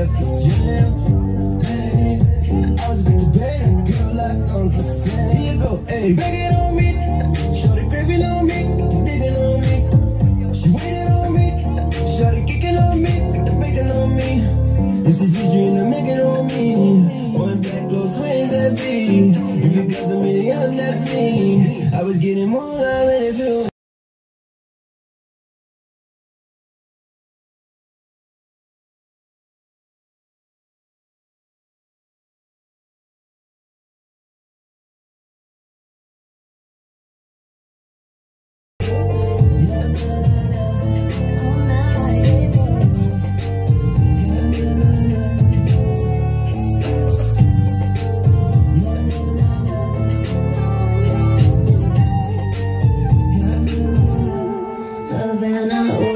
left the gym. Hey, I was with the bad girl like Uncle Sam. Here you go, hey, bang it on me. Shorty craving on me, got the digging on me. She waited on me, shorty kicking on me, got the bacon on me. This is history and I'm making on me. One back, close friends at me. If you got some million, that's me. I was getting more than I really feel. Havana.